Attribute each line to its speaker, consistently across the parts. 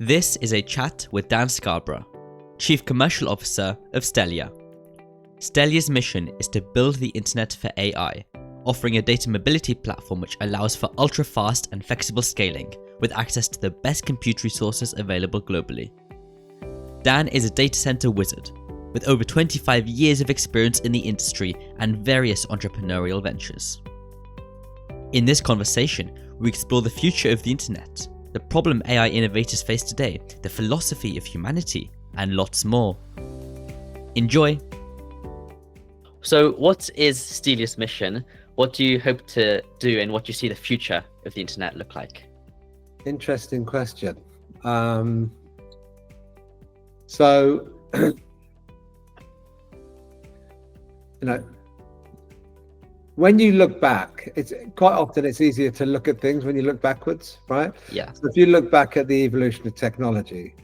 Speaker 1: This is a chat with Dan Scarbrough, Chief Commercial Officer of Stelia. Stelia's mission is to build the internet for AI, offering a data mobility platform which allows for ultra-fast and flexible scaling with access to the best compute resources available globally. Dan is a data center wizard with over 25 years of experience in the industry and various entrepreneurial ventures. In this conversation, we explore the future of the internet, the problem AI innovators face today, the philosophy of humanity, and lots more. Enjoy!
Speaker 2: So what is Stelia's mission? What do you hope to do and what do you see the future of the internet look like?
Speaker 3: Interesting question. So, when you look back, it's quite often it's easier to look at things when you look backwards, right?
Speaker 2: Yeah.
Speaker 3: So if you look back at the evolution of technology,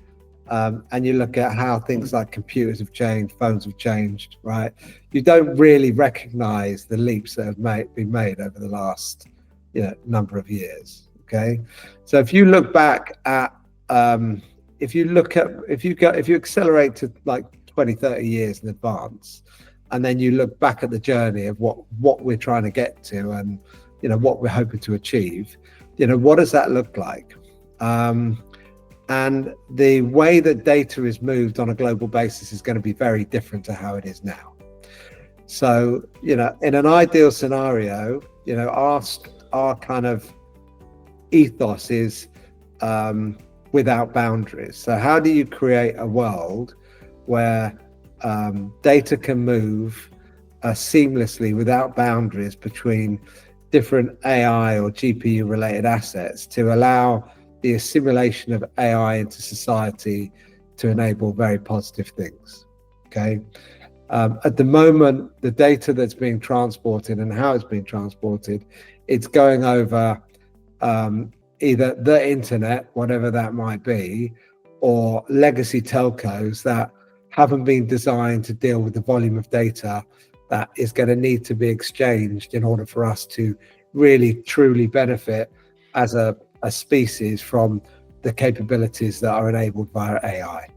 Speaker 3: and you look at how things like computers have changed, phones have changed, right? You don't really recognize the leaps that have been made over the last, number of years. Okay, so if you look back at, if you accelerate to like 20, 30 years in advance, and then you look back at the journey of what we're trying to get to, and what we're hoping to achieve, what does that look like? And the way that data is moved on a global basis is going to be very different to how it is now. So, in an ideal scenario, our kind of ethos is without boundaries. So how do you create a world where data can move seamlessly without boundaries between different AI or GPU related assets to allow the assimilation of AI into society to enable very positive things? Okay. At the moment, the data that's being transported and how it's being transported, it's going over either the internet, whatever that might be, or legacy telcos that haven't been designed to deal with the volume of data that is going to need to be exchanged in order for us to really truly benefit as a species from the capabilities that are enabled via AI.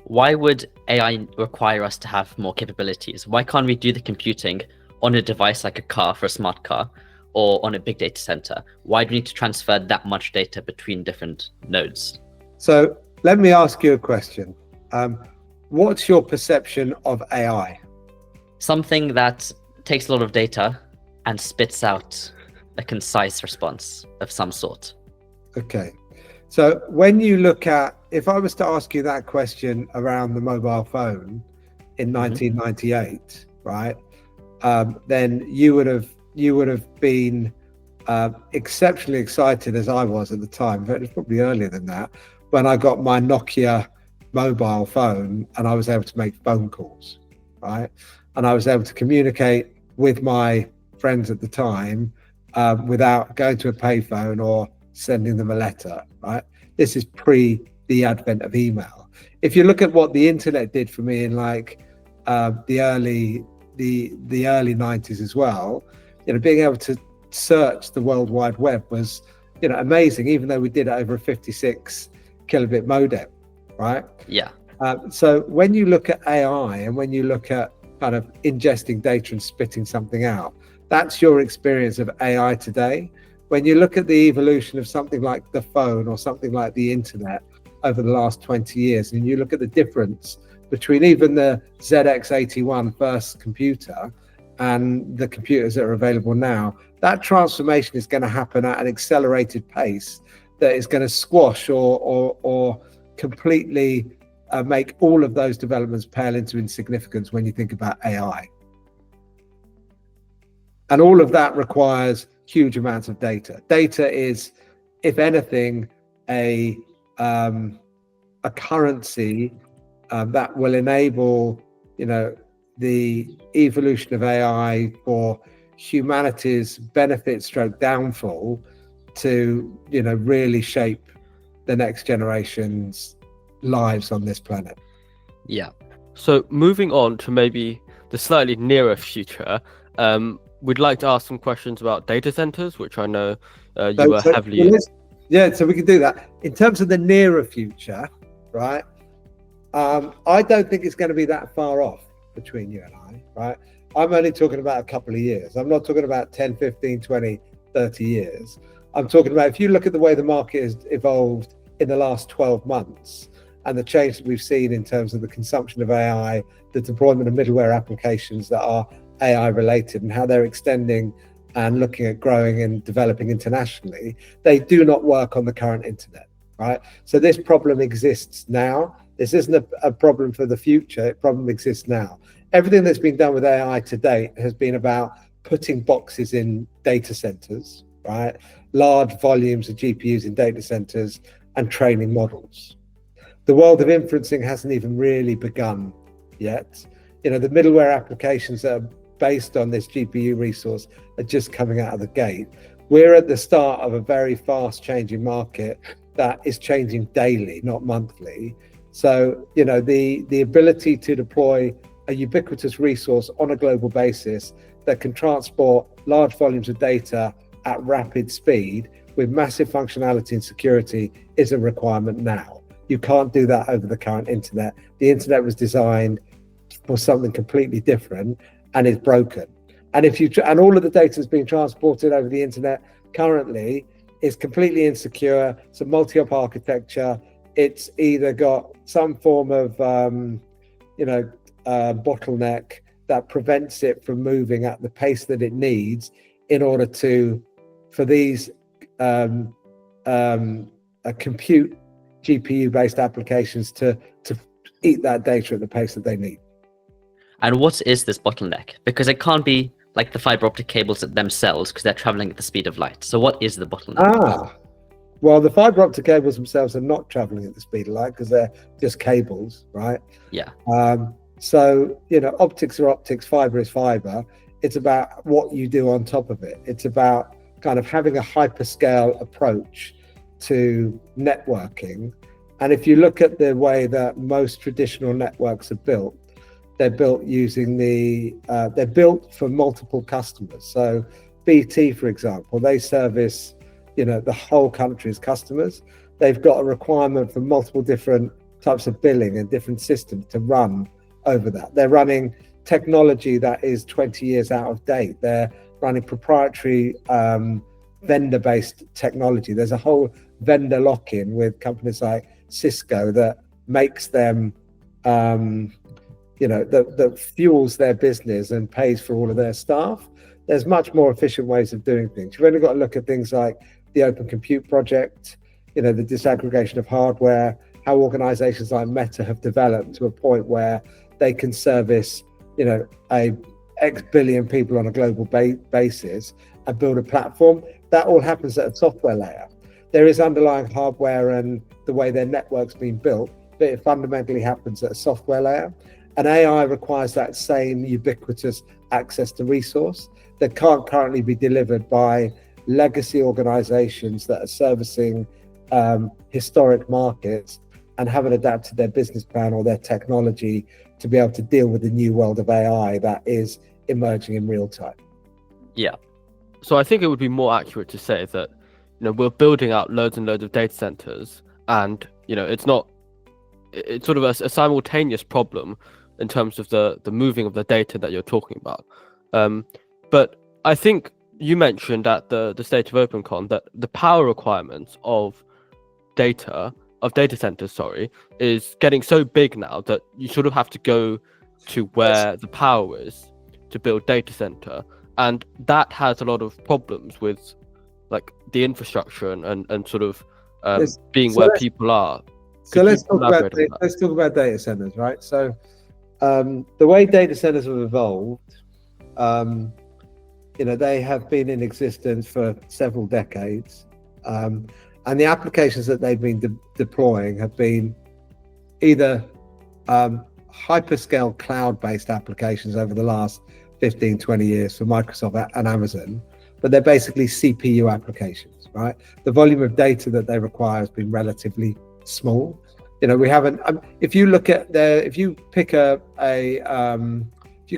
Speaker 2: Why would AI require us to have more capabilities? Why can't we do the computing on a device like a car for a smart car or on a big data center? Why do we need to transfer that much data between different nodes?
Speaker 3: So let me ask you a question. What's your perception of AI?
Speaker 2: Something that takes a lot of data and spits out a concise response of some sort.
Speaker 3: Okay. So when you look at, if I was to ask you that question around the mobile phone in 1998, right? Then you would have been exceptionally excited, as I was at the time, but it was probably earlier than that, when I got my Nokia mobile phone and I was able to make phone calls, right? And I was able to communicate with my friends at the time without going to a payphone or sending them a letter, right? This is pre the advent of email. If you look at what the internet did for me in like the early 90s as well, being able to search the World Wide Web was, amazing, even though we did it over a 56 kilobit modem, right?
Speaker 2: Yeah.
Speaker 3: So when you look at AI and when you look at kind of ingesting data and spitting something out, that's your experience of AI today. When you look at the evolution of something like the phone or something like the internet over the last 20 years, and you look at the difference between even the ZX81 first computer and the computers that are available now, that transformation is going to happen at an accelerated pace that is going to squash or completely make all of those developments pale into insignificance when you think about AI. And all of that requires huge amounts of data. Data is, if anything, a currency that will enable, the evolution of AI for humanity's benefit stroke downfall to, really shape the next generation's lives on this planet.
Speaker 2: Yeah.
Speaker 4: So moving on to maybe the slightly nearer future, we'd like to ask some questions about data centers, which I know you were heavily in.
Speaker 3: Yeah, so we can do that. In terms of the nearer future, right? I don't think it's going to be that far off between you and I, right? I'm only talking about a couple of years. I'm not talking about 10, 15, 20, 30 years. I'm talking about, if you look at the way the market has evolved in the last 12 months and the change that we've seen in terms of the consumption of AI, the deployment of middleware applications that are AI related and how they're extending and looking at growing and developing internationally, they do not work on the current internet, right? So this problem exists now. This isn't a problem for the future. It problem exists now. Everything that's been done with AI to date has been about putting boxes in data centers, right? Large volumes of GPUs in data centers and training models. The world of inferencing hasn't even really begun yet. You know, the middleware applications that are based on this GPU resource are just coming out of the gate. We're at the start of a very fast changing market that is changing daily, not monthly. So, you know, the ability to deploy a ubiquitous resource on a global basis that can transport large volumes of data at rapid speed with massive functionality and security is a requirement now. You can't do that over the current internet. The internet was designed for something completely different and is broken. And and all of the data that's being transported over the internet currently is completely insecure. It's a multi-op architecture. It's either got some form of, bottleneck that prevents it from moving at the pace that it needs in order for these compute GPU-based applications to eat that data at the pace that they need.
Speaker 2: And what is this bottleneck? Because it can't be like the fiber optic cables themselves, because they're traveling at the speed of light. So what is the bottleneck?
Speaker 3: Well, the fiber optic cables themselves are not traveling at the speed of light because they're just cables, right?
Speaker 2: Yeah.
Speaker 3: So, you know, optics are optics, fiber is fiber. It's about what you do on top of it. It's about kind of having a hyperscale approach to networking. And if you look at the way that most traditional networks are built, they're built using they're built for multiple customers. So BT, for example, they service, you know, the whole country's customers. They've got a requirement for multiple different types of billing and different systems to run over that. They're running technology that is 20 years out of date. They're running proprietary vendor-based technology. There's a whole vendor lock-in with companies like Cisco that makes them, that fuels their business and pays for all of their staff. There's much more efficient ways of doing things. You've only got to look at things like the Open Compute project, you know, the disaggregation of hardware, how organizations like Meta have developed to a point where they can service, you know, a X billion people on a global basis and build a platform. That all happens at a software layer. There is underlying hardware and the way their network's been built, but it fundamentally happens at a software layer. And AI requires that same ubiquitous access to resource that can't currently be delivered by legacy organizations that are servicing historic markets and haven't adapted their business plan or their technology to be able to deal with the new world of AI that is emerging in real time.
Speaker 2: Yeah.
Speaker 4: So I think it would be more accurate to say that, you know, we're building out loads and loads of data centers, and, you know, it's sort of a simultaneous problem in terms of the moving of the data that you're talking about. But I think you mentioned at the State of OpenCon that the power requirements of data centers, is getting so big now that you sort of have to go to where the power is to build data center, and that has a lot of problems with like the infrastructure and sort of being where people are.
Speaker 3: So let's talk about data centers, right? So the way data centers have evolved, they have been in existence for several decades, and the applications that they've been deploying have been either hyperscale cloud-based applications over the last 15, 20 years for Microsoft and Amazon, but they're basically CPU applications, right? The volume of data that they require has been relatively small. You know, we haven't. If you look at if you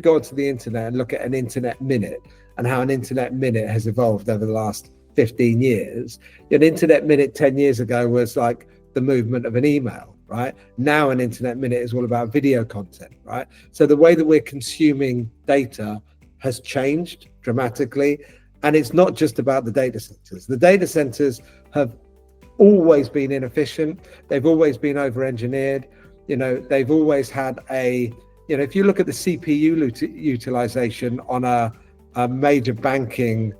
Speaker 3: go onto the internet and look at an internet minute and how an internet minute has evolved over the last 15 years. An internet minute 10 years ago was like the movement of an email, right? Now an internet minute is all about video content, right? So the way that we're consuming data has changed dramatically. And it's not just about the data centers. The data centers have always been inefficient. They've always been over-engineered. They've always had if you look at the CPU utilization on a major banking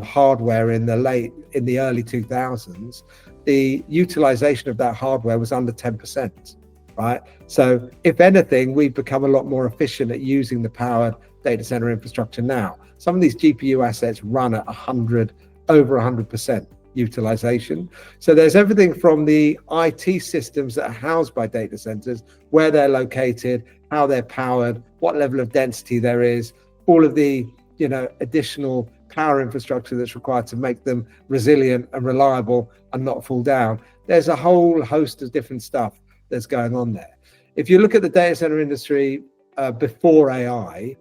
Speaker 3: hardware in the early 2000s, the utilization of that hardware was under 10%, right? So if anything, we've become a lot more efficient at using the powered data center infrastructure now. Some of these GPU assets run at over 100% utilization. So there's everything from the IT systems that are housed by data centers, where they're located, how they're powered, what level of density there is, all of the additional power infrastructure that's required to make them resilient and reliable and not fall down. There's a whole host of different stuff that's going on there. If you look at the data center industry before AI,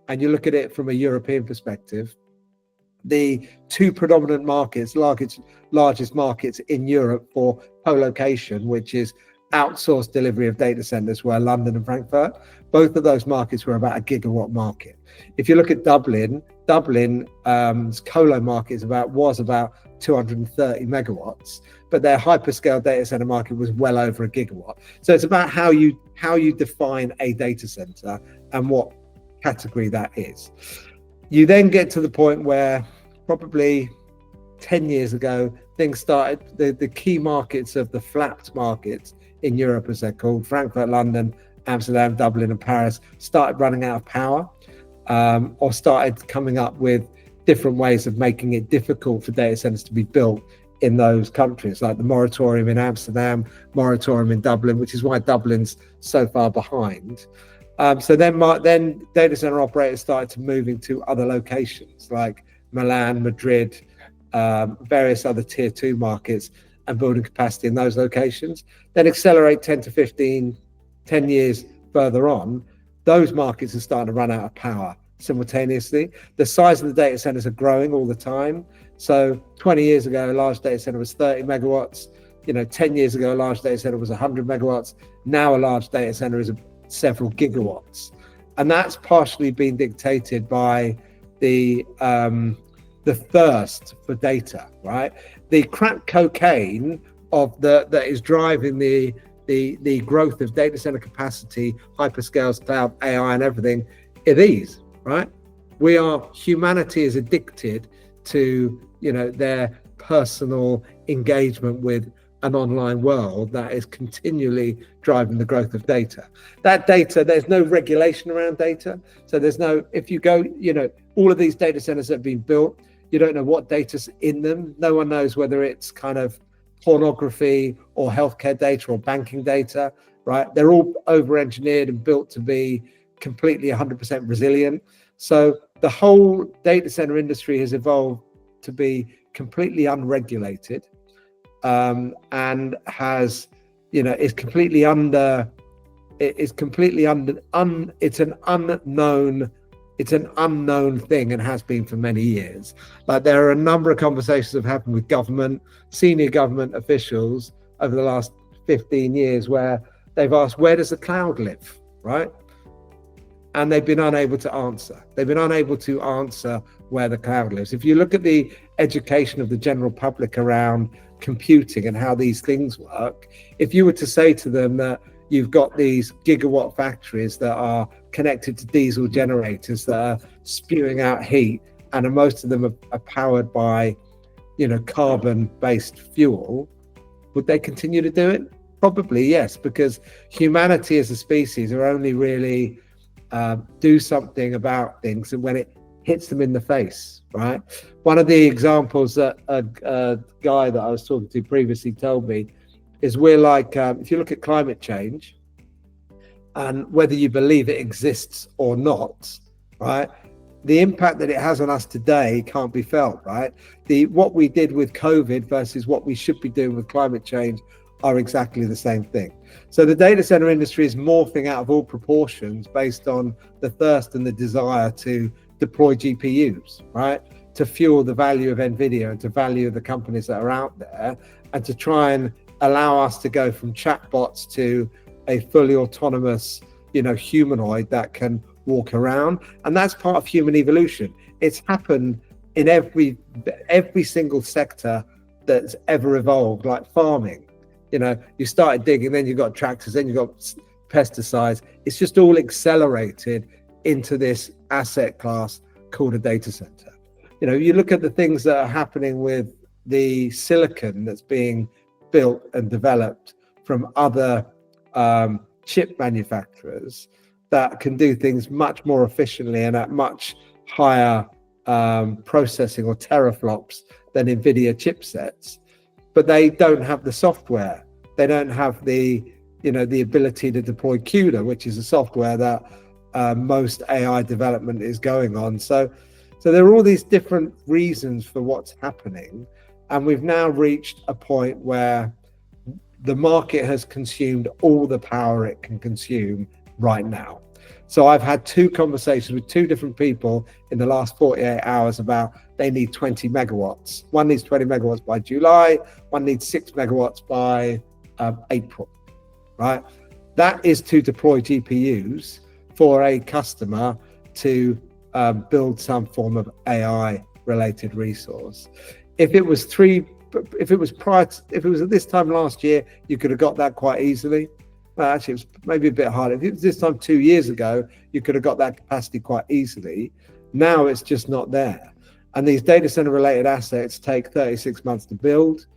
Speaker 3: and you look at it from a European perspective, the two predominant markets, largest markets in Europe for co-location, which is outsourced delivery of data centers, were London and Frankfurt. Both of those markets were about a gigawatt market. If you look at Dublin's colo market was about 230 megawatts, but their hyperscale data center market was well over a gigawatt. So it's about how you define a data center and what category that is. You then get to the point where probably 10 years ago, things started, the key markets of the flapped markets in Europe, as they're called, Frankfurt, London, Amsterdam, Dublin, and Paris, started running out of power, or started coming up with different ways of making it difficult for data centers to be built in those countries, like the moratorium in Amsterdam, moratorium in Dublin, which is why Dublin's so far behind. So then data center operators started to move into other locations like Milan, Madrid, various other tier 2 markets, and building capacity in those locations. Then accelerate 10 years further on, those markets are starting to run out of power simultaneously. The size of the data centers are growing all the time. So 20 years ago, a large data center was 30 megawatts. 10 years ago, a large data center was 100 megawatts. Now a large data center is several gigawatts. And that's partially been dictated by the thirst for data, right? The crack cocaine that is driving the growth of data center capacity, hyperscales, cloud, AI, and everything are these, right? Humanity is addicted to, their personal engagement with an online world that is continually driving the growth of data. That data, there's no regulation around data. So if you go, all of these data centers that have been built, you don't know what data's in them. No one knows whether it's kind of pornography or healthcare data or banking data, right? They're all over-engineered and built to be completely 100% resilient. So the whole data center industry has evolved to be completely unregulated, and has, it's an unknown thing, and has been for many years. Like, there are a number of conversations that have happened with senior government officials over the last 15 years where they've asked, where does the cloud live, right? And they've been unable to answer. They've been unable to answer where the cloud lives. If you look at the education of the general public around computing and how these things work, if you were to say to them that you've got these gigawatt factories that are connected to diesel generators that are spewing out heat, and most of them are powered by, carbon-based fuel, would they continue to do it? Probably yes, because humanity as a species are only really do something about things and when it hits them in the face, right? One of the examples that a guy that I was talking to previously told me is we're like, if you look at climate change, and whether you believe it exists or not, right, the impact that it has on us today can't be felt, right? What we did with COVID versus what we should be doing with climate change are exactly the same thing. So the data center industry is morphing out of all proportions based on the thirst and the desire to deploy GPUs, right? to fuel the value of NVIDIA and to value the companies that are out there, and to try and allow us to go from chatbots to a fully autonomous, humanoid that can walk around. And that's part of human evolution. It's happened in every single sector that's ever evolved, like farming. You started digging, then you've got tractors, then you've got pesticides. It's just all accelerated into this asset class called a data center. You look at the things that are happening with the silicon that's being built and developed from other chip manufacturers that can do things much more efficiently and at much higher processing or teraflops than NVIDIA chipsets, but they don't have the software. They don't have the ability to deploy CUDA, which is a software that most AI development is going on. So there are all these different reasons for what's happening, and we've now reached a point where the market has consumed all the power it can consume right now. So I've had 2 conversations with 2 different people in the last 48 hours about they need 20 megawatts. One needs 20 megawatts by July, one needs 6 megawatts by April, right? That is to deploy GPUs for a customer to build some form of AI related resource. If it was at this time last year, you could have got that quite easily. Well, actually, it was maybe a bit harder. If it was this time 2 years ago, you could have got that capacity quite easily. Now it's just not there. And these data center related assets take 36 months to build,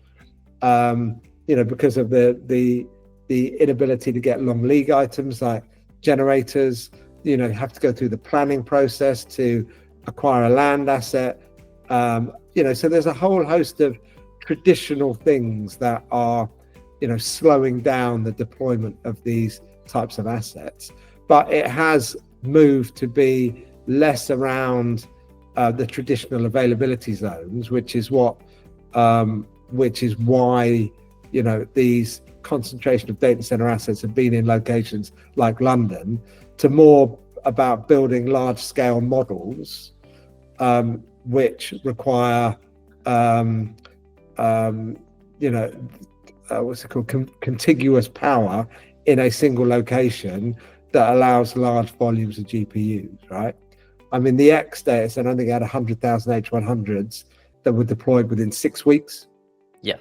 Speaker 3: because of the inability to get long lead items like generators. You have to go through the planning process to acquire a land asset. So there's a whole host of traditional things that are slowing down the deployment of these types of assets. But it has moved to be less around the traditional availability zones, which is why these concentration of data center assets have been in locations like London, to more about building large scale models which require contiguous power in a single location that allows large volumes of GPUs, right? I mean, the X data center, I think, had 100,000 H100s that were deployed within 6 weeks.
Speaker 2: Yeah,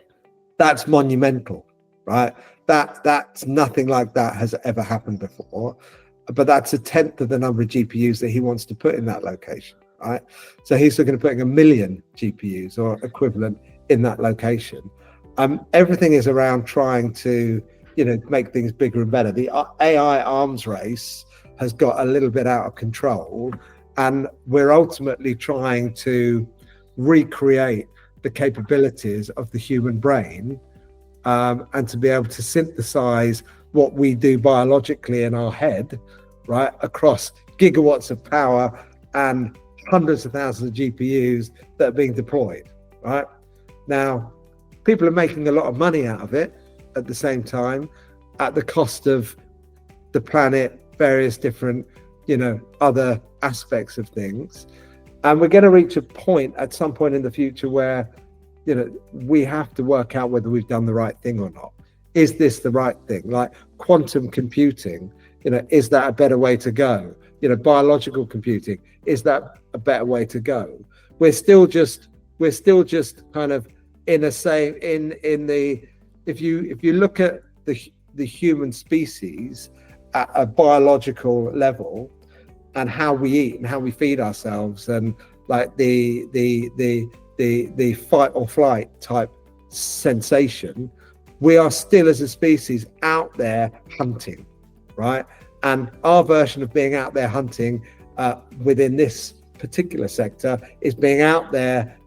Speaker 3: that's monumental, right? That's nothing like that has ever happened before. But that's a tenth of the number of GPUs that he wants to put in that location, right? So he's looking at putting 1 million GPUs or equivalent in that location. Everything is around trying to, make things bigger and better. The AI arms race has got a little bit out of control, and we're ultimately trying to recreate the capabilities of the human brain, and to be able to synthesize what we do biologically in our head, right, across gigawatts of power and hundreds of thousands of GPUs that are being deployed, right? Now, people are making a lot of money out of it at the same time, at the cost of the planet, various different, other aspects of things. And we're going to reach a point at some point in the future where, we have to work out whether we've done the right thing or not. Is this the right thing? Like quantum computing, is that a better way to go? Biological computing, is that a better way to go? We're still just kind of in the if you look at the human species at a biological level, and how we eat and how we feed ourselves, and like the fight or flight type sensation, we are still as a species out there hunting, right? And our version of being out there hunting within this particular sector is being out there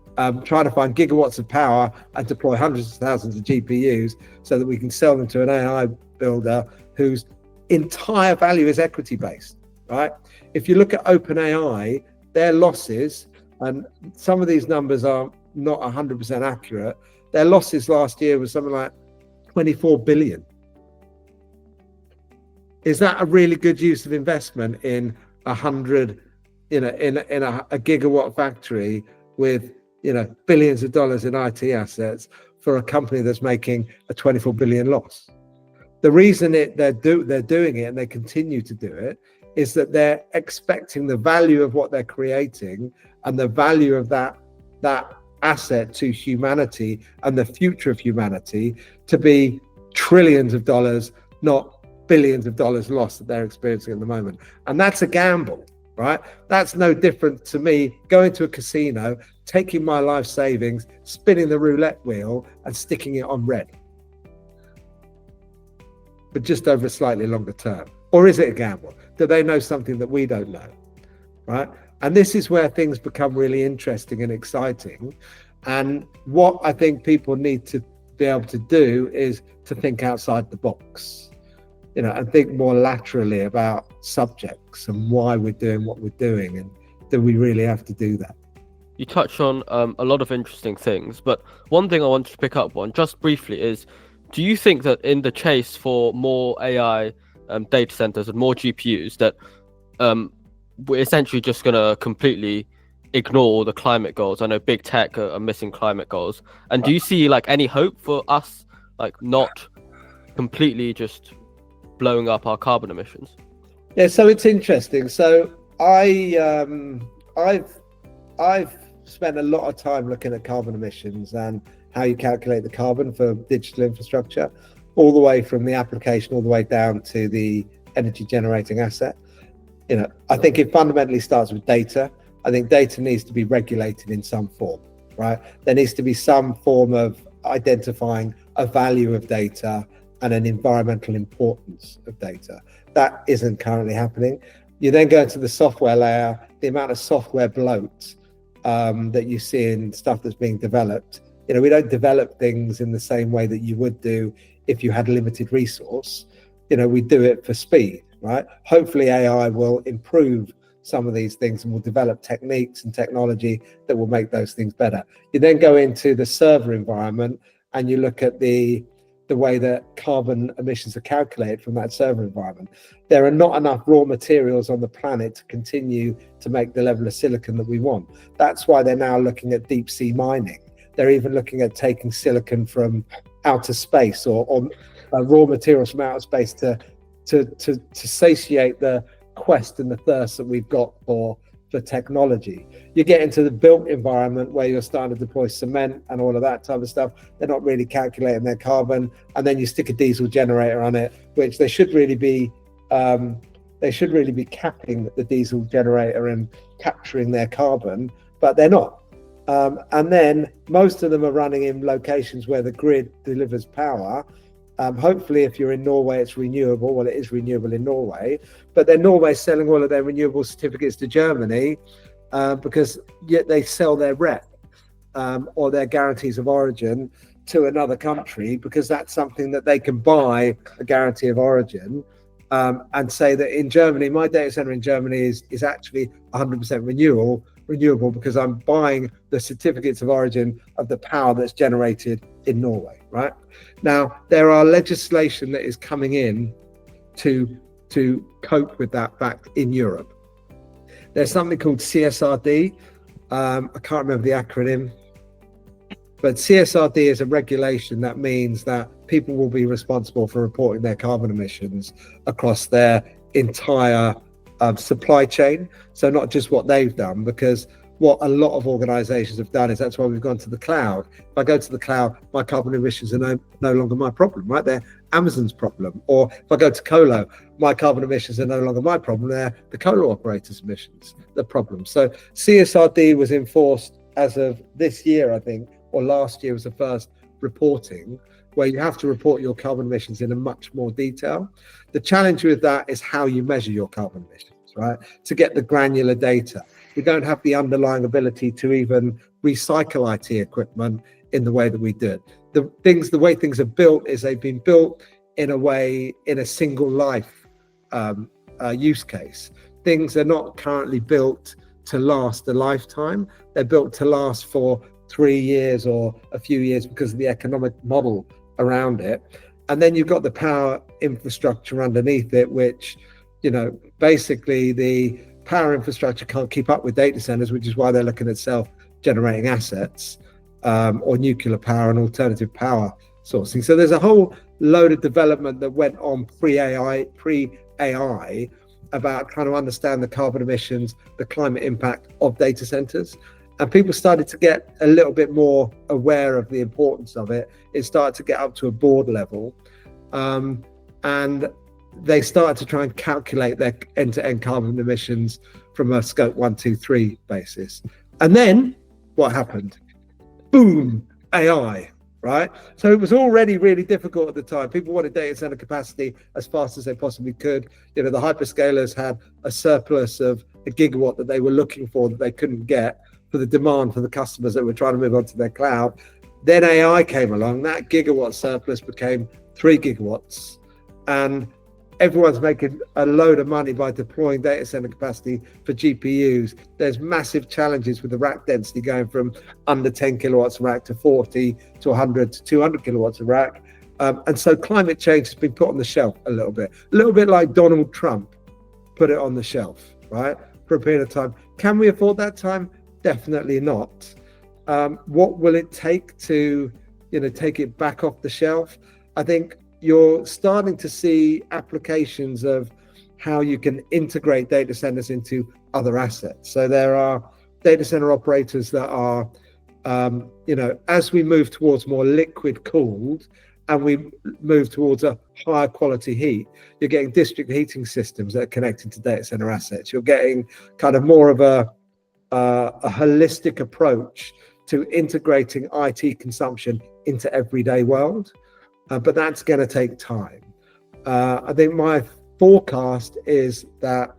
Speaker 3: trying to find gigawatts of power and deploy hundreds of thousands of GPUs so that we can sell them to an AI builder whose entire value is equity based, right? If you look at OpenAI, their losses, and some of these numbers are not 100% accurate, their losses last year was something like 24 billion. Is that a really good use of investment in 100, in a gigawatt factory with, billions of dollars in IT assets for a company that's making a 24 billion loss. The reason they're doing it, and they continue to do it, is that they're expecting the value of what they're creating and the value of that asset to humanity and the future of humanity to be trillions of dollars, not billions of dollars lost that they're experiencing at the moment. And that's a gamble, right? That's no different to me going to a casino, taking my life savings, spinning the roulette wheel and sticking it on red, but just over a slightly longer term. Or is it a gamble? Do they know something that we don't know, right? And this is where things become really interesting and exciting. And what I think people need to be able to do is to think outside the box, and think more laterally about subjects and why we're doing what we're doing, and do we really have to do that?
Speaker 4: You touch on a lot of interesting things, but one thing I wanted to pick up on just briefly is, do you think that in the chase for more AI data centers and more GPUs, that we're essentially just going to completely ignore all the climate goals? I know big tech are missing climate goals. And do you see any hope for us not completely just blowing up our carbon emissions?
Speaker 3: Yeah, so it's interesting. So I've spent a lot of time looking at carbon emissions and how you calculate the carbon for digital infrastructure, all the way from the application all the way down to the energy generating asset. I think it fundamentally starts with data. I think data needs to be regulated in some form, right? There needs to be some form of identifying a value of data and an environmental importance of data. That isn't currently happening. You then go into the software layer, the amount of software bloat that you see in stuff that's being developed. We don't develop things in the same way that you would do if you had a limited resource. We do it for speed, right? Hopefully AI will improve some of these things and will develop techniques and technology that will make those things better. You then go into the server environment and you look at the way that carbon emissions are calculated from that server environment. There are not enough raw materials on the planet to continue to make the level of silicon that we want. That's why they're now looking at deep sea mining. They're even looking at taking silicon from outer space or raw materials from outer space to satiate the quest and the thirst that we've got for technology. You get into the built environment where you're starting to deploy cement and all of that type of stuff. They're not really calculating their carbon, and then you stick a diesel generator on it, which they should really be capping the diesel generator and capturing their carbon, but they're not. And then most of them are running in locations where the grid delivers power. Hopefully, if you're in Norway, it's renewable. Well, it is renewable in Norway, but then Norway's selling all of their renewable certificates to Germany because yet they sell their rep or their guarantees of origin to another country, because that's something that they can buy a guarantee of origin and say that in Germany, my data center in Germany is actually 100% renewable because I'm buying the certificates of origin of the power that's generated in Norway, right? Now, there are legislation that is coming in to cope with that fact in Europe. There's something called CSRD. I can't remember the acronym, but CSRD is a regulation that means that people will be responsible for reporting their carbon emissions across their entire supply chain. So not just what they've done, because what a lot of organizations have done is that's why we've gone to the cloud. If I go to the cloud, my carbon emissions are no longer my problem, right? They're Amazon's problem. Or if I go to colo, my carbon emissions are no longer my problem. They're the colo operators' emissions, the problem. So CSRD was enforced as of this year, I think, or last year was the first reporting, where you have to report your carbon emissions in a much more detail. The challenge with that is how you measure your carbon emissions, right? To get the granular data. We don't have the underlying ability to even recycle IT equipment in the way that we did. The way things are built is they've been built in a way, in a single life use case. Things are not currently built to last a lifetime. They're built to last for 3 years or a few years because of the economic model around it. And then you've got the power infrastructure underneath it, which, basically the power infrastructure can't keep up with data centers, which is why they're looking at generating assets, or nuclear power and alternative power sourcing. So there's a whole load of development that went on pre-AI about trying to understand the carbon emissions, the climate impact of data centers. And people started to get a little bit more aware of the importance of it. It started to get up to a board level. And they started to try and calculate their end-to-end carbon emissions from a scope 1, 2, 3 basis. And then what happened? Boom, AI, right? So it was already really difficult at the time. People wanted data center capacity as fast as they possibly could. You know, the hyperscalers had a surplus of a gigawatt that they were looking for that they couldn't get for the demand for the customers that were trying to move on to their cloud. Then AI came along, that gigawatt surplus became 3 gigawatts. And everyone's making a load of money by deploying data center capacity for GPUs. There's massive challenges with the rack density going from under 10 kilowatts a rack to 40 to 100 to 200 kilowatts a rack. And so climate change has been put on the shelf a little bit like Donald Trump put it on the shelf, right? For a period of time. Can we afford that time? Definitely not. What will it take to, take it back off the shelf? I think you're starting to see applications of how you can integrate data centers into other assets. So there are data center operators that are, as we move towards more liquid cooled and we move towards a higher quality heat, you're getting district heating systems that are connected to data center assets. You're getting kind of more of a holistic approach to integrating IT consumption into everyday world. But that's going to take time. I think my forecast is that,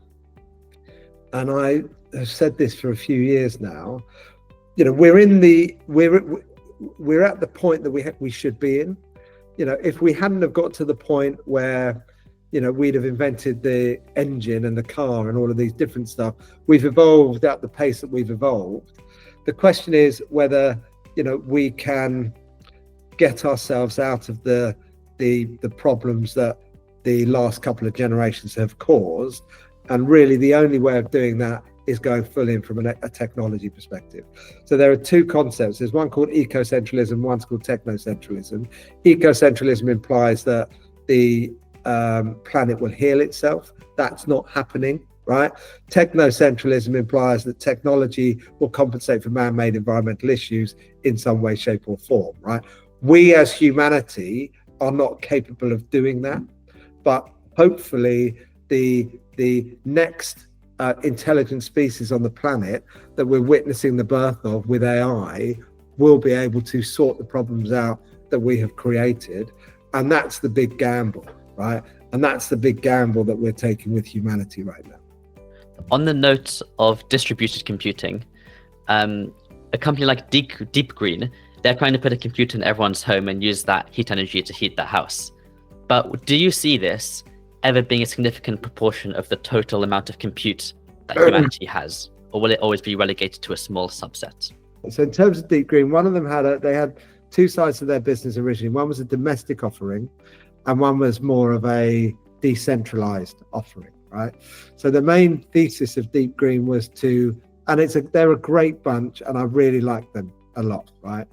Speaker 3: and I have said this for a few years now, we're at the point that we should be in. If we hadn't have got to the point where, we'd have invented the engine and the car and all of these different stuff, we've evolved at the pace that we've evolved. The question is whether, we can get ourselves out of the problems that the last couple of generations have caused, and really the only way of doing that is going full in from a technology perspective. So there are two concepts. There's one called ecocentralism, one's called technocentralism. Ecocentralism implies that the planet will heal itself. That's not happening, right? Technocentralism implies that technology will compensate for man-made environmental issues in some way, shape or form, right? We as humanity are not capable of doing that, but hopefully the next intelligent species on the planet that we're witnessing the birth of with AI will be able to sort the problems out that we have created. And that's the big gamble, right? And that's the big gamble that we're taking with humanity right now.
Speaker 2: On the note of distributed computing, a company like Deep Green, they're trying to put a computer in everyone's home and use that heat energy to heat their house. But do you see this ever being a significant proportion of the total amount of compute that humanity has? Or will it always be relegated to a small subset?
Speaker 3: So in terms of Deep Green, one of them they had two sides to their business originally. One was a domestic offering and one was more of a decentralized offering, right? So the main thesis of Deep Green was they're a great bunch and I really like them a lot, right?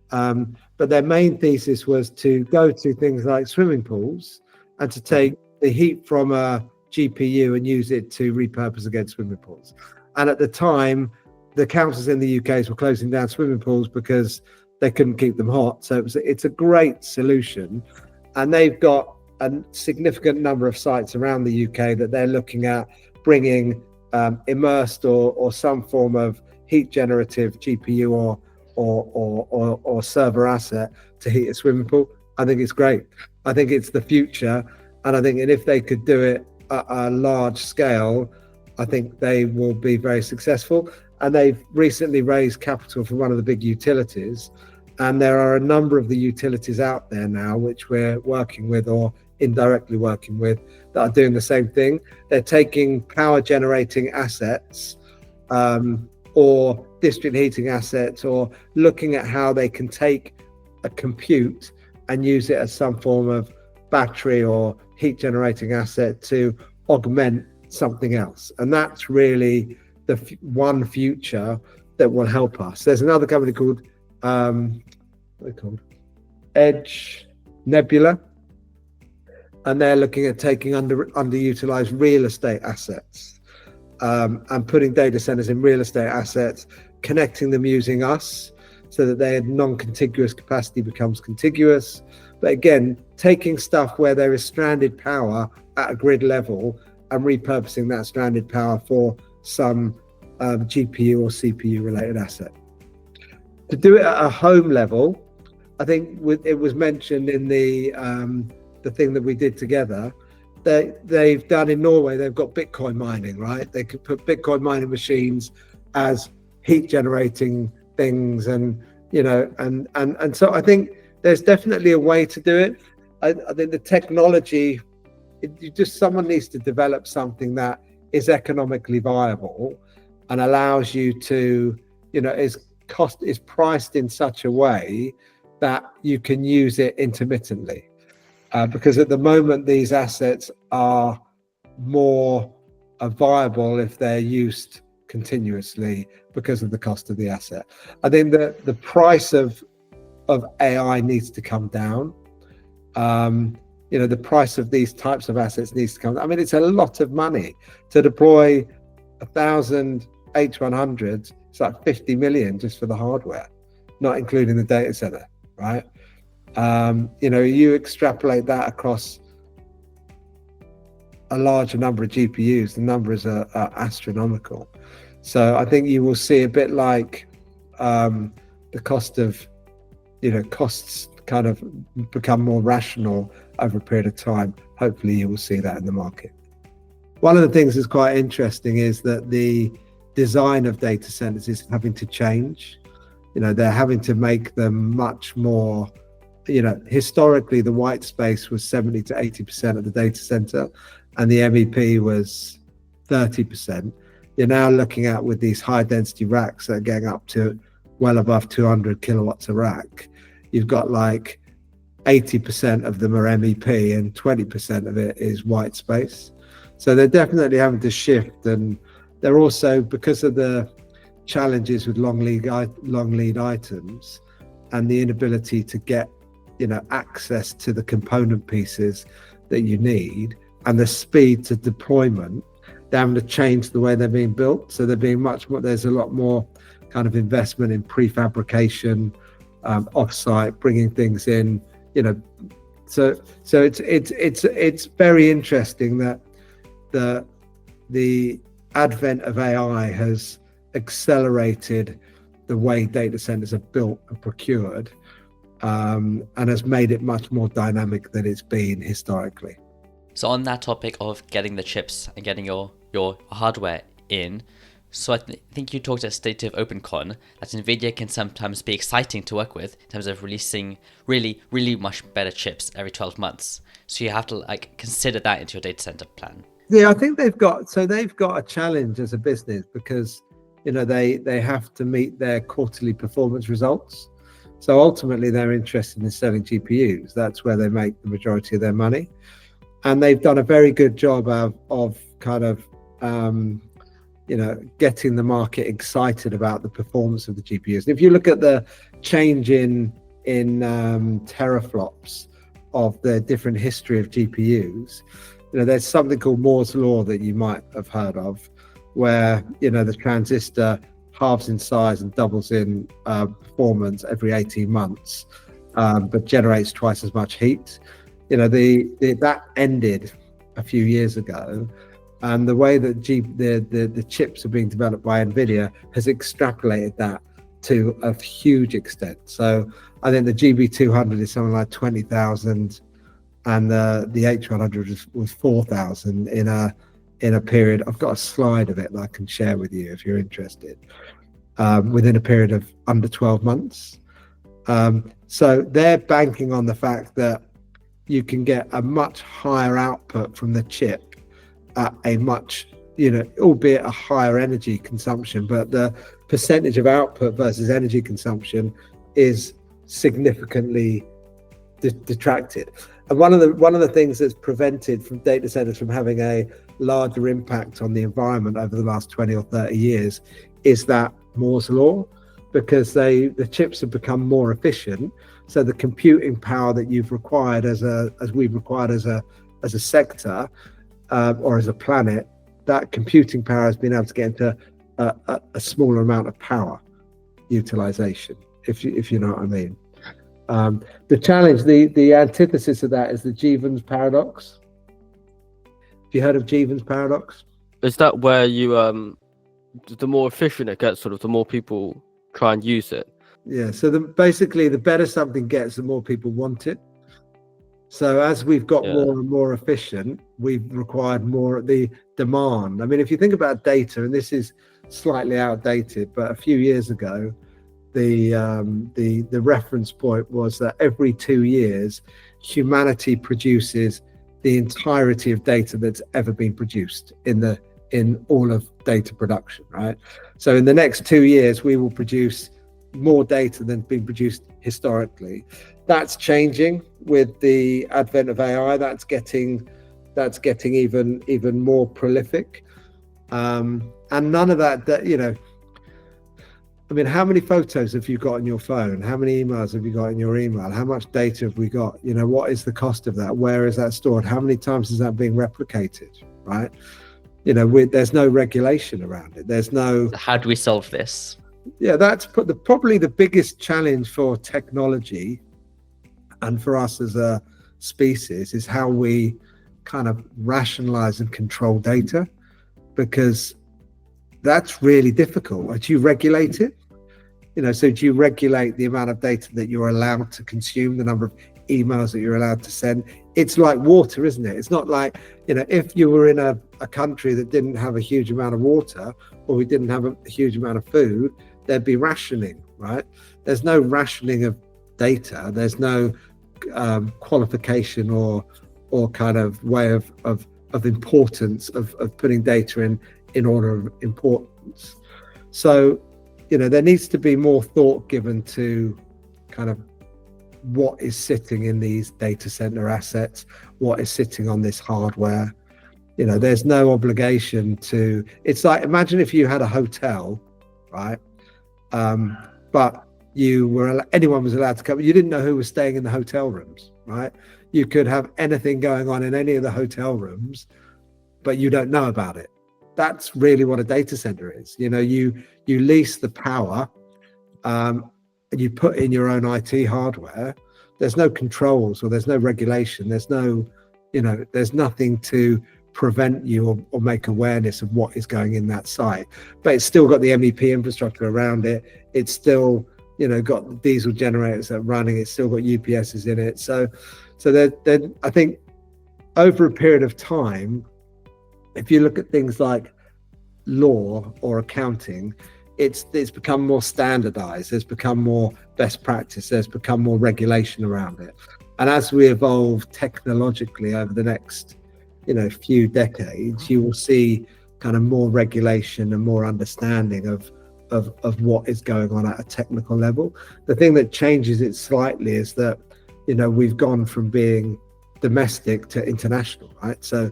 Speaker 3: But their main thesis was to go to things like swimming pools and to take the heat from a GPU and use it to repurpose against swimming pools. And at the time, the councils in the UK were closing down swimming pools because they couldn't keep them hot. So it's a great solution. And they've got a significant number of sites around the UK that they're looking at bringing immersed or some form of heat generative GPU or server asset to heat a swimming pool. I think it's great. I think it's the future. And if they could do it at a large scale, I think they will be very successful. And they've recently raised capital from one of the big utilities. And there are a number of the utilities out there now, which we're working with or indirectly working with, that are doing the same thing. They're taking power generating assets or district heating assets, or looking at how they can take a compute and use it as some form of battery or heat generating asset to augment something else. And that's really the one future that will help us. There's another company called Edge Nebula, and they're looking at taking underutilized real estate assets and putting data centers in real estate assets, connecting them using us so that their non-contiguous capacity becomes contiguous. But again, taking stuff where there is stranded power at a grid level and repurposing that stranded power for some GPU or CPU related asset. To do it at a home level, I think it was mentioned in the thing that we did together, they've done in Norway, they've got Bitcoin mining, right? They could put Bitcoin mining machines as heat generating things, and so I think there's definitely a way to do it. I think the technology, someone needs to develop something that is economically viable and allows you to, is priced in such a way that you can use it intermittently. Because at the moment, these assets are more viable if they're used continuously because of the cost of the asset. I think that the price of AI needs to come down. The price of these types of assets needs to come down. I mean, it's a lot of money to deploy 1,000 H100s. It's like 50 million just for the hardware, not including the data center, right? You extrapolate that across a larger number of GPUs, the numbers are astronomical. So I think you will see a bit like the costs kind of become more rational over a period of time. Hopefully you will see that in the market. One of the things that's quite interesting is that the design of data centers is having to change. They're having to make them much more, historically the white space was 70 to 80% of the data center and the MEP was 30%. You're now looking at, with these high density racks that are getting up to well above 200 kilowatts a rack, you've got like 80% of them are MEP and 20% of it is white space. So they're definitely having to shift, and they're also, because of the challenges with long lead items and the inability to get access to the component pieces that you need and the speed to deployment, they're having to change the way they're being built. So they're being there's a lot more kind of investment in prefabrication, offsite, bringing things in, so it's very interesting that the advent of AI has accelerated the way data centers are built and procured, and has made it much more dynamic than it's been historically.
Speaker 1: So on that topic of getting the chips and getting your hardware in, so I think you talked at State of OpenCon that NVIDIA can sometimes be exciting to work with in terms of releasing really, really much better chips every 12 months. So you have to consider that into your data center plan.
Speaker 3: Yeah, I think they've got a challenge as a business because, they have to meet their quarterly performance results. So ultimately they're interested in selling GPUs. That's where they make the majority of their money. And they've done a very good job of kind of, getting the market excited about the performance of the GPUs. And if you look at the change in teraflops of the different history of GPUs, there's something called Moore's Law that you might have heard of, where, the transistor halves in size and doubles in performance every 18 months, but generates twice as much heat. That ended a few years ago, and the way that the chips are being developed by NVIDIA has extrapolated that to a huge extent. So I think the GB200 is something like 20,000, and the H100 was 4,000 in a period. I've got a slide of it that I can share with you if you're interested. Within a period of under 12 months. So they're banking on the fact that you can get a much higher output from the chip at a much, albeit a higher energy consumption, but the percentage of output versus energy consumption is significantly detracted. And one of the things that's prevented from data centers from having a larger impact on the environment over the last 20 or 30 years is that Moore's law, because the chips have become more efficient. So the computing power that you've required as we've required as a sector or as a planet, that computing power has been able to get into a smaller amount of power utilization, if you know what I mean. The challenge, the antithesis of that is the Jevons paradox. Have you heard of Jevons paradox?
Speaker 4: Is that where you the more efficient it gets, sort of the more people try and use it?
Speaker 3: Yeah, so basically the better something gets, the more people want it. So as we've got more and more efficient, we've required more the demand. I mean, if you think about data, and this is slightly outdated, but a few years ago, the reference point was that every 2 years, humanity produces the entirety of data that's ever been produced in all of data production, right? So in the next 2 years, we will produce more data than been produced historically. That's changing with the advent of AI. That's getting even more prolific, and none of that, you know, I mean, how many photos have you got on your phone? How many emails have you got in your email? How much data have we got? You know, what is the cost of that? Where is that stored? How many times is that being replicated, right? You know, there's no regulation around it. There's no...
Speaker 2: How do we solve this?
Speaker 3: Yeah, that's probably the biggest challenge for technology and for us as a species, is how we kind of rationalize and control data, because that's really difficult. Do you regulate it? You know, so do you regulate the amount of data that you're allowed to consume, the number of emails that you're allowed to send? It's like water, isn't it? It's not like, you know, if you were in a country that didn't have a huge amount of water, or we didn't have a huge amount of food, there'd be rationing, right? There's no rationing of data. There's no qualification or kind of way of importance of putting data in order of importance. So, you know, there needs to be more thought given to kind of what is sitting in these data center assets, what is sitting on this hardware. You know, there's no obligation to... It's like, imagine if you had a hotel, right? But anyone was allowed to come. You didn't know who was staying in the hotel rooms, right? You could have anything going on in any of the hotel rooms, but you don't know about it. That's really what a data center is. You know, you lease the power, and you put in your own IT hardware. There's no controls, or there's no regulation. There's no, you know, there's nothing to prevent you or make awareness of what is going in that site. But it's still got the MEP infrastructure around it. It's still, you know, got diesel generators that are running. It's still got UPSs in it. So then I think over a period of time, if you look at things like law or accounting, it's become more standardized. There's become more best practice. There's become more regulation around it. And as we evolve technologically over the next, you know, few decades, you will see kind of more regulation and more understanding of what is going on at a technical level. The thing that changes it slightly is that, you know, we've gone from being domestic to international, right? So,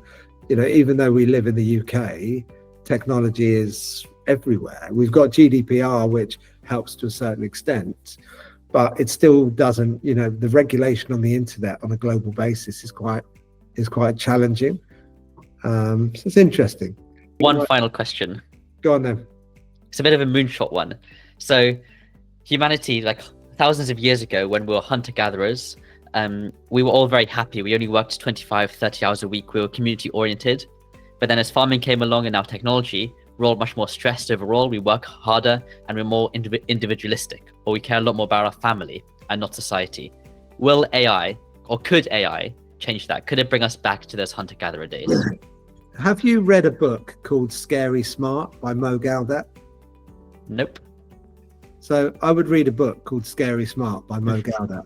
Speaker 3: you know, even though we live in the UK, technology is everywhere. We've got GDPR, which helps to a certain extent, but it still doesn't, you know, the regulation on the internet on a global basis is quite challenging. So it's interesting.
Speaker 2: One final question.
Speaker 3: Go on then.
Speaker 2: It's a bit of a moonshot one. So humanity, like thousands of years ago, when we were hunter-gatherers, we were all very happy. We only worked 25, 30 hours a week. We were community oriented. But then as farming came along and now technology, we're all much more stressed overall. We work harder and we're more individualistic, or we care a lot more about our family and not society. Will AI, or could AI change that? Could it bring us back to those hunter-gatherer days?
Speaker 3: Have you read a book called Scary Smart by Mo Gawdat?
Speaker 2: Nope.
Speaker 3: So I would read a book called Scary Smart by Mo Gawdat.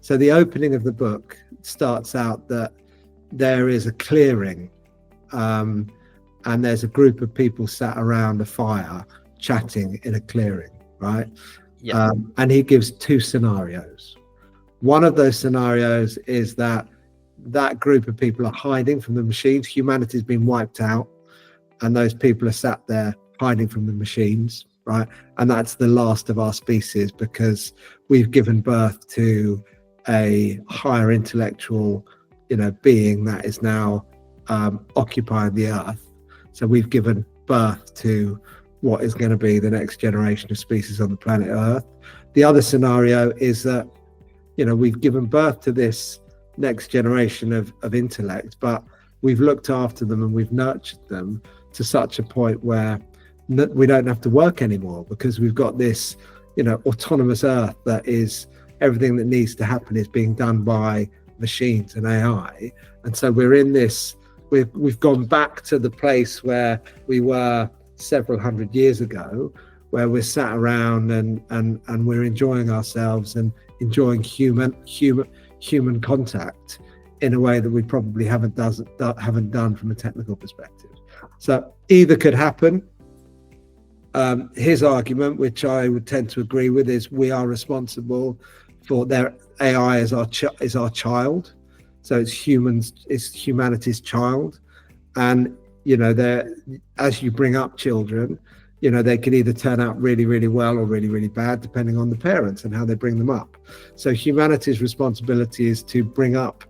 Speaker 3: So the opening of the book starts out that there is a clearing, and there's a group of people sat around a fire chatting in a clearing, right?
Speaker 2: Yeah.
Speaker 3: And he gives two scenarios. One of those scenarios is that group of people are hiding from the machines. Humanity's been wiped out, and those people are sat there hiding from the machines. right? And that's the last of our species, because we've given birth to a higher intellectual, being that is now occupying the earth. So we've given birth to what is going to be the next generation of species on the planet Earth. The other scenario is that, we've given birth to this next generation of intellect, but we've looked after them and we've nurtured them to such a point where we don't have to work anymore, because we've got this, autonomous Earth that is, everything that needs to happen is being done by machines and AI. And so we're in this, we've gone back to the place where we were several hundred years ago, where we're sat around and we're enjoying ourselves and enjoying human contact in a way that we probably haven't done from a technical perspective. So either could happen. His argument, which I would tend to agree with, is we are responsible for their AI as our child. So it's humanity's child, and as you bring up children, they can either turn out really, really well or really, really bad, depending on the parents and how they bring them up. So humanity's responsibility is to bring up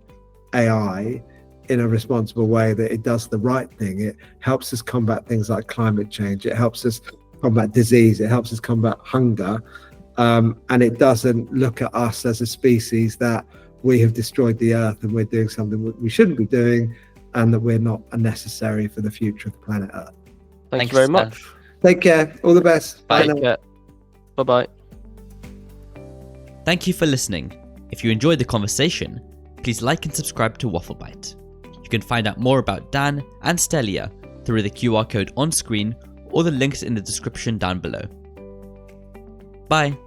Speaker 3: AI in a responsible way, that it does the right thing. It helps us combat things like climate change. It helps us combat disease. It helps us combat hunger. And it doesn't look at us as a species that we have destroyed the earth and we're doing something we shouldn't be doing, and that we're not unnecessary for the future of the planet Earth.
Speaker 4: Thank you very much.
Speaker 3: Take care. All the best.
Speaker 2: Bye.
Speaker 3: Bye now.
Speaker 4: Bye-bye.
Speaker 1: Thank you for listening. If you enjoyed the conversation, please like and subscribe to Wafflebite. You can find out more about Dan and Stelia through the QR code on screen or the links in the description down below. Bye.